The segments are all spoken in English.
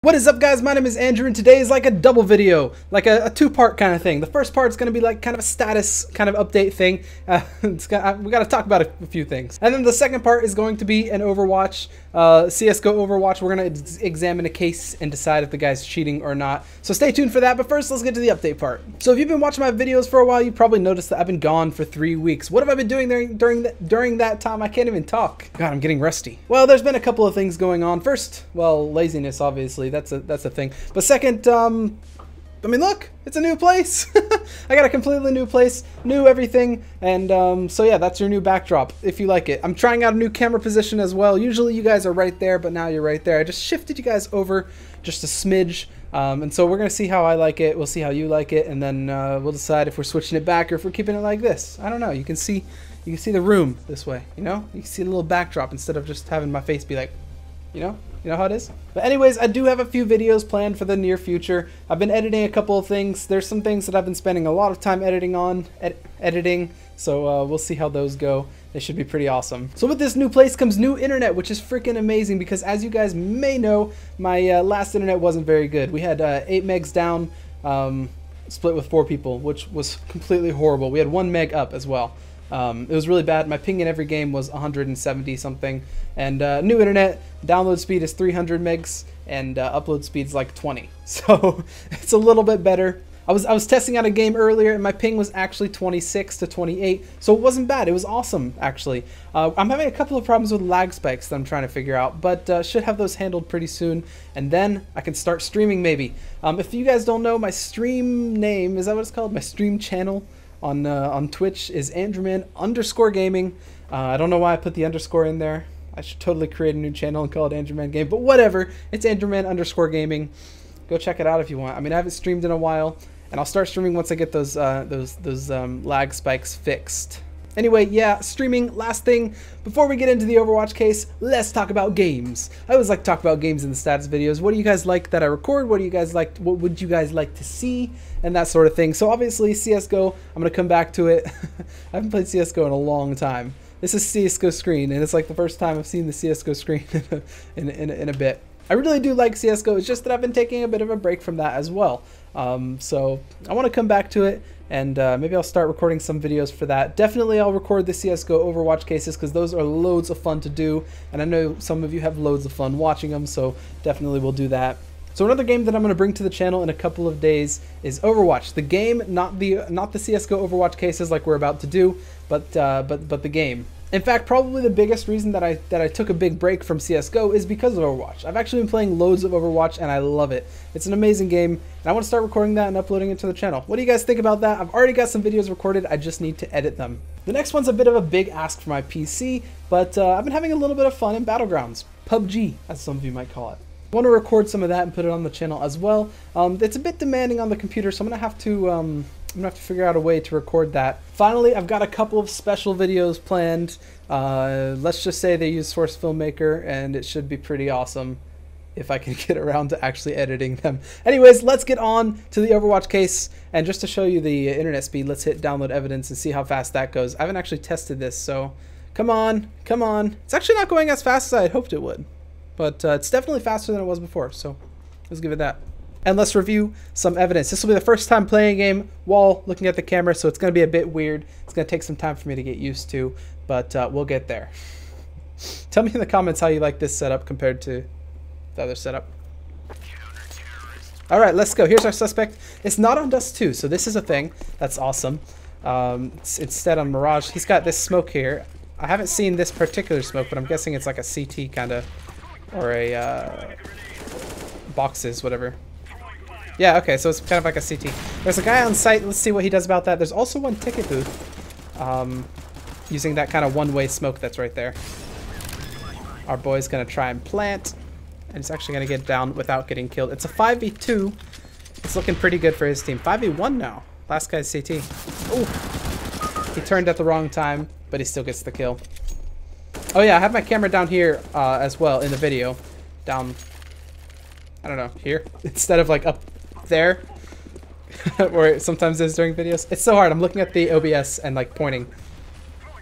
What is up, guys? My name is Andrew, and today is like a double video, like a two-part kind of thing. The first part is going to be like kind of a status kind of update thing. We got to talk about a few things. And then the second part is going to be an Overwatch, CSGO Overwatch. We're going to examine a case and decide if the guy's cheating or not. So stay tuned for that, but first let's get to the update part. So if you've been watching my videos for a while, you probably noticed that I've been gone for 3 weeks. What have I been doing during that time? I can't even talk. God, I'm getting rusty. Well, there's been a couple of things going on. First, well, laziness, obviously. That's a thing. But second, I mean, look, it's a new place. I got a completely new place, new everything, and so yeah, that's your new backdrop if you like it. I'm trying out a new camera position as well. Usually you guys are right there, but now you're right there. I just shifted you guys over just a smidge, and so we're gonna see how I like it. We'll see how you like it, and then we'll decide if we're switching it back or if we're keeping it like this. I don't know. You can see the room this way. You know, you can see a little backdrop instead of just having my face be like, you know how it is? But anyways, I do have a few videos planned for the near future. I've been editing a couple of things. There's some things that I've been spending a lot of time editing, so we'll see how those go. They should be pretty awesome. So with this new place comes new internet, which is freaking amazing because as you guys may know, my last internet wasn't very good. We had 8 megs down, split with 4 people, which was completely horrible. We had 1 meg up as well. It was really bad. My ping in every game was 170 something, and new internet download speed is 300 megs and upload speed's like 20, so it's a little bit better. I was testing out a game earlier and my ping was actually 26 to 28, so it wasn't bad. It was awesome actually. I'm having a couple of problems with lag spikes that I'm trying to figure out, but should have those handled pretty soon, and then I can start streaming maybe. If you guys don't know, my stream name, is that what it's called? My stream channel on Twitch is AndrewmanGaming. I don't know why I put the underscore in there. I should totally create a new channel and call it AndrewmanGaming, but whatever. It's Andrewman_gaming. Go check it out if you want. I mean, I haven't streamed in a while, and I'll start streaming once I get those lag spikes fixed. Anyway, yeah, streaming, last thing. Before we get into the Overwatch case, let's talk about games. I always like to talk about games in the status videos. What do you guys like that I record? What do you guys like? What would you guys like to see? And that sort of thing. So obviously CSGO, I'm going to come back to it. I haven't played CSGO in a long time. This is CSGO screen, and it's like the first time I've seen the CSGO screen in a bit. I really do like CSGO, it's just that I've been taking a bit of a break from that as well. So I want to come back to it, and maybe I'll start recording some videos for that. Definitely I'll record the CSGO Overwatch cases because those are loads of fun to do, and I know some of you have loads of fun watching them, so definitely we'll do that. So another game that I'm going to bring to the channel in a couple of days is Overwatch. The game, not the CSGO Overwatch cases like we're about to do, but the game. In fact, probably the biggest reason that I took a big break from CSGO is because of Overwatch. I've actually been playing loads of Overwatch and I love it. It's an amazing game, and I want to start recording that and uploading it to the channel. What do you guys think about that? I've already got some videos recorded, I just need to edit them. The next one's a bit of a big ask for my PC, but I've been having a little bit of fun in Battlegrounds. PUBG, as some of you might call it. I want to record some of that and put it on the channel as well. It's a bit demanding on the computer, so I'm gonna have to figure out a way to record that. Finally, I've got a couple of special videos planned. Let's just say they use Source Filmmaker, and it should be pretty awesome if I can get around to actually editing them. Anyways, let's get on to the Overwatch case, and just to show you the internet speed, let's hit download evidence and see how fast that goes. I haven't actually tested this, so come on, come on. It's actually not going as fast as I had hoped it would, but it's definitely faster than it was before, so let's give it that. And let's review some evidence. This will be the first time playing a game while looking at the camera, so it's going to be a bit weird. It's going to take some time for me to get used to, but we'll get there. Tell me in the comments how you like this setup compared to the other setup. All right, let's go. Here's our suspect. It's not on Dust 2, so this is a thing. That's awesome. It's instead on Mirage. He's got this smoke here. I haven't seen this particular smoke, but I'm guessing it's like a CT kind of, or a boxes, whatever. Yeah, okay, so it's kind of like a CT. There's a guy on site. Let's see what he does about that. There's also one ticket booth using that kind of one-way smoke that's right there. Our boy's going to try and plant, and he's actually going to get down without getting killed. It's a 5v2. It's looking pretty good for his team. 5v1 now. Last guy's CT. Ooh. He turned at the wrong time, but he still gets the kill. Oh yeah, I have my camera down here as well in the video. Down, I don't know, here. Instead of like up there where it sometimes is during videos. It's so hard. I'm looking at the OBS and like pointing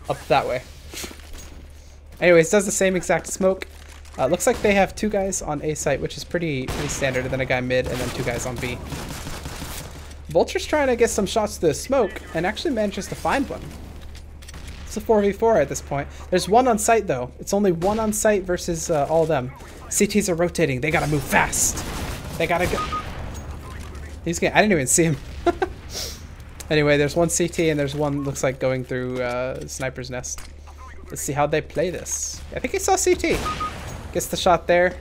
up that way. Anyways, does the same exact smoke. Looks like they have 2 guys on A site, which is pretty standard, and then a guy mid, and then 2 guys on B. Vulture's trying to get some shots to the smoke, and actually manages to find one. It's a 4v4 at this point. There's 1 on site, though. It's only 1 on site versus all of them. CTs are rotating. They gotta move fast. They gotta go. He's getting... I didn't even see him. Anyway, there's 1 CT, and there's 1, looks like, going through Sniper's Nest. Let's see how they play this. I think he saw CT. Gets the shot there.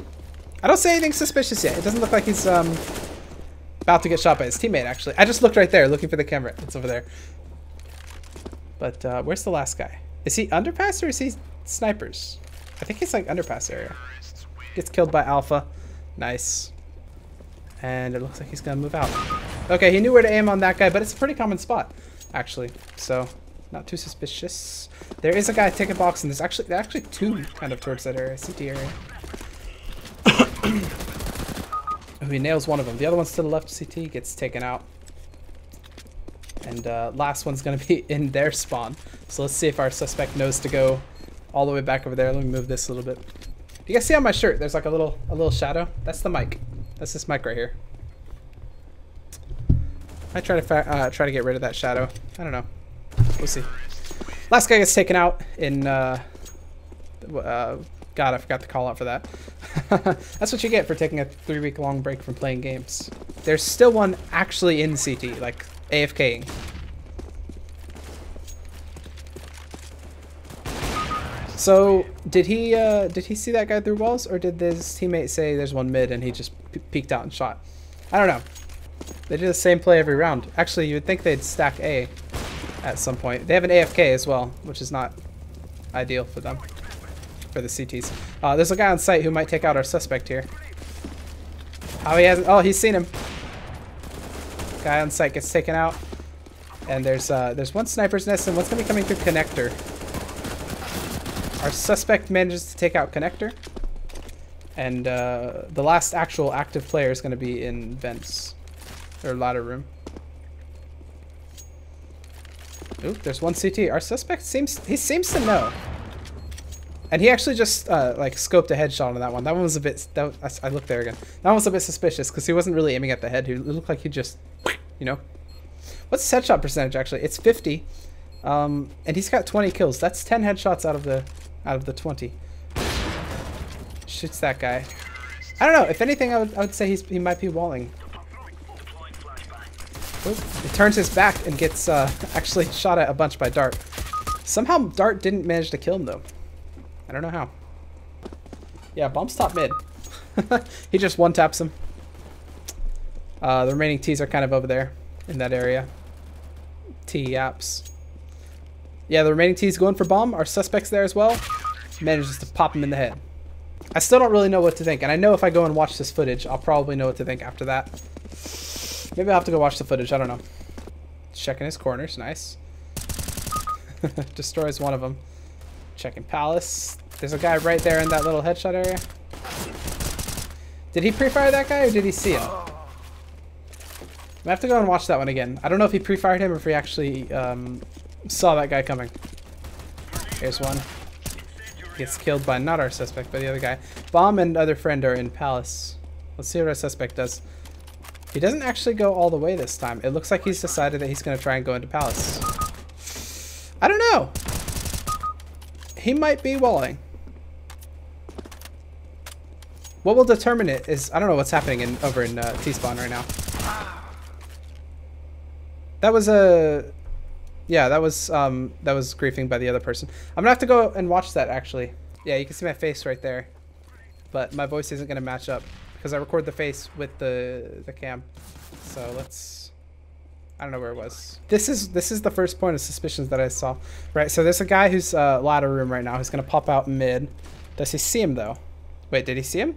I don't see anything suspicious yet. It doesn't look like he's about to get shot by his teammate, actually. I just looked right there, looking for the camera. It's over there. But where's the last guy? Is he underpass or is he snipers? I think he's like underpass area. Gets killed by Alpha. Nice. And it looks like he's gonna move out. Okay, he knew where to aim on that guy, but it's a pretty common spot, actually. So, not too suspicious. There is a guy ticket box, and there's actually 2 kind of towards that area, CT area. Oh, he nails one of them. The other one's to the left, CT, gets taken out. And last one's gonna be in their spawn. So let's see if our suspect knows to go all the way back over there. Let me move this a little bit. You guys see on my shirt, there's like a little shadow? That's the mic. That's this mic right here. I try to get rid of that shadow. I don't know. We'll see. Last guy gets taken out in God, I forgot to call out for that. That's what you get for taking a 3-week-long break from playing games. There's still 1 actually in CT, like AFKing. So did he see that guy through walls, or did his teammate say there's 1 mid and he just peeked out and shot? I don't know. They do the same play every round. Actually, you would think they'd stack A at some point. They have an AFK as well, which is not ideal for them, for the CTs. There's a guy on site who might take out our suspect here. Oh, he hasn't. Oh, he's seen him. Guy on site gets taken out, and there's 1 sniper's nest, and 1's gonna be coming through connector. Our suspect manages to take out connector, and the last actual active player is gonna be in vents or ladder room. Oop, there's 1 CT. Our suspect seems to know. And he actually just like scoped a headshot on that one. That one was a bit, I looked there again. That one was a bit suspicious because he wasn't really aiming at the head. He looked like he just, you know. What's his headshot percentage actually? It's 50. And he's got 20 kills. That's 10 headshots out of the 20. Shoots that guy. I don't know. If anything, I would say he might be walling. Oop, he turns his back and gets actually shot at a bunch by Dart. Somehow Dart didn't manage to kill him though. I don't know how. Yeah, bomb's top mid. He just 1-taps him. The remaining T's are kind of over there in that area. T yaps. Yeah, the remaining T's going for bomb. Our suspect's there as well. Manages to pop him in the head. I still don't really know what to think, and I know if I go and watch this footage, I'll probably know what to think after that. Maybe I'll have to go watch the footage. I don't know. Checking his corners. Nice. Destroys one of them. Checking Palace. There's a guy right there in that little headshot area. Did he pre-fire that guy or did he see him? I have to go and watch that one again. I don't know if he pre-fired him or if he actually saw that guy coming. Here's one. Gets killed by not our suspect, but the other guy. Bomb and other friend are in Palace. Let's see what our suspect does. He doesn't actually go all the way this time. It looks like he's decided that he's going to try and go into Palace. I don't know. He might be walling. What will determine it is, I don't know what's happening over in T-spawn right now. That was yeah, that was griefing by the other person. I'm gonna have to go and watch that actually. Yeah, you can see my face right there, but my voice isn't gonna match up because I record the face with the cam. So let's. I don't know where it was. This is the first point of suspicions that I saw. Right, so there's a guy who's ladder room right now who's gonna pop out mid. Does he see him though? Wait, did he see him?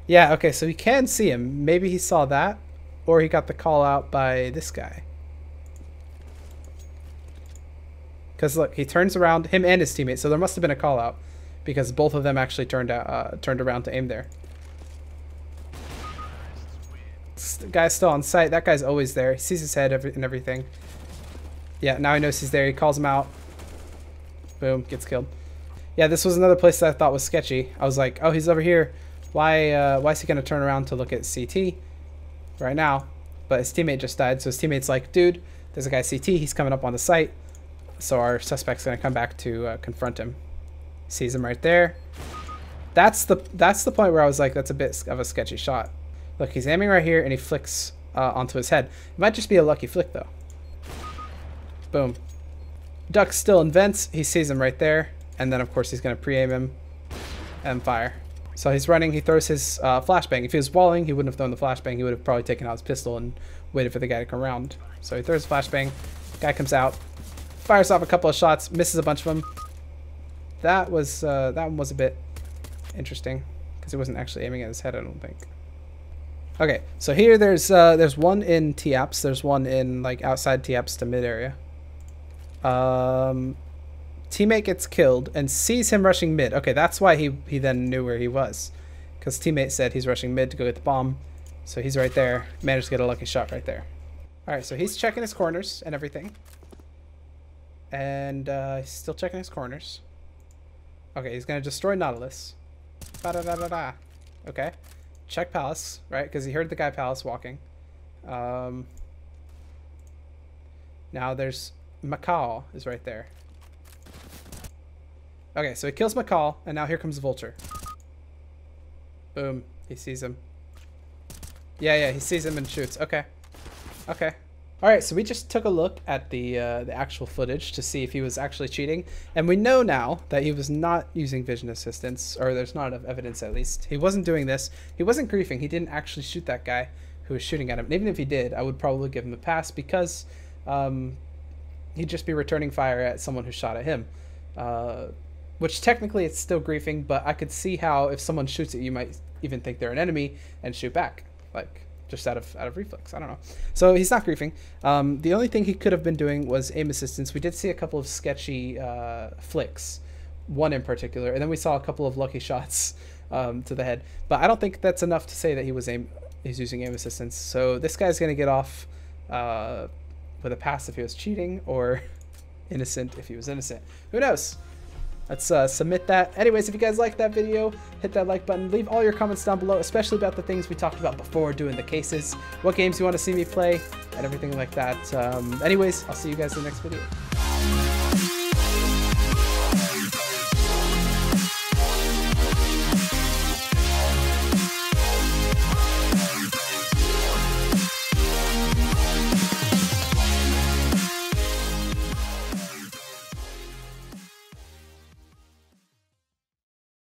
Yeah, okay, so he can see him. Maybe he saw that, or he got the call out by this guy. Because look, he turns around, him and his teammate, so there must have been a call out because both of them actually turned around to aim there. The guy's still on site. That guy's always there. He sees his head and everything. Yeah, now he knows he's there. He calls him out. Boom, gets killed. Yeah, this was another place that I thought was sketchy. I was like, oh, he's over here. Why is he going to turn around to look at CT right now? But his teammate just died, so his teammate's like, dude, there's a guy CT. He's coming up on the site. So our suspect's going to come back to confront him. Sees him right there. That's the point where I was like, that's a bit of a sketchy shot. Look, he's aiming right here, and he flicks onto his head. It might just be a lucky flick, though. Boom. Duck still in vents. He sees him right there. And then, of course, he's going to pre-aim him and fire. So he's running. He throws his flashbang. If he was walling, he wouldn't have thrown the flashbang. He would have probably taken out his pistol and waited for the guy to come around. So he throws the flashbang. Guy comes out. Fires off a couple of shots. Misses a bunch of them. That one was a bit interesting because he wasn't actually aiming at his head, I don't think. Okay, so here there's one in T-Apps. There's one in like outside T-Apps to mid area. Teammate gets killed and sees him rushing mid. Okay, that's why he then knew where he was, because teammate said he's rushing mid to go get the bomb. So he's right there. Managed to get a lucky shot right there. All right, so he's checking his corners and everything. And he's still checking his corners. Okay, he's gonna destroy Nautilus. Ba-da-da-da-da. Okay. Check Palace, right? Because he heard the guy Palace walking. Now there's McCall is right there. Okay, so he kills McCall, and now here comes Vulture. Boom. He sees him. Yeah, he sees him and shoots. Okay. Okay. All right, so we just took a look at the actual footage to see if he was actually cheating, and we know now that he was not using vision assistance, or there's not enough evidence at least. He wasn't doing this. He wasn't griefing. He didn't actually shoot that guy who was shooting at him. And even if he did, I would probably give him a pass because he'd just be returning fire at someone who shot at him. Which technically it's still griefing, but I could see how if someone shoots at you, you might even think they're an enemy and shoot back, like just out of reflex. I don't know. So he's not griefing. The only thing he could have been doing was aim assistance. We did see a couple of sketchy flicks, one in particular, and then we saw a couple of lucky shots to the head. But I don't think that's enough to say that he's using aim assistance. So this guy's gonna get off with a pass if he was cheating, or innocent if he was innocent. Who knows? Let's submit that. Anyways, if you guys liked that video, hit that like button. Leave all your comments down below, especially about the things we talked about before doing the cases, what games you want to see me play, and everything like that. Anyways, I'll see you guys in the next video.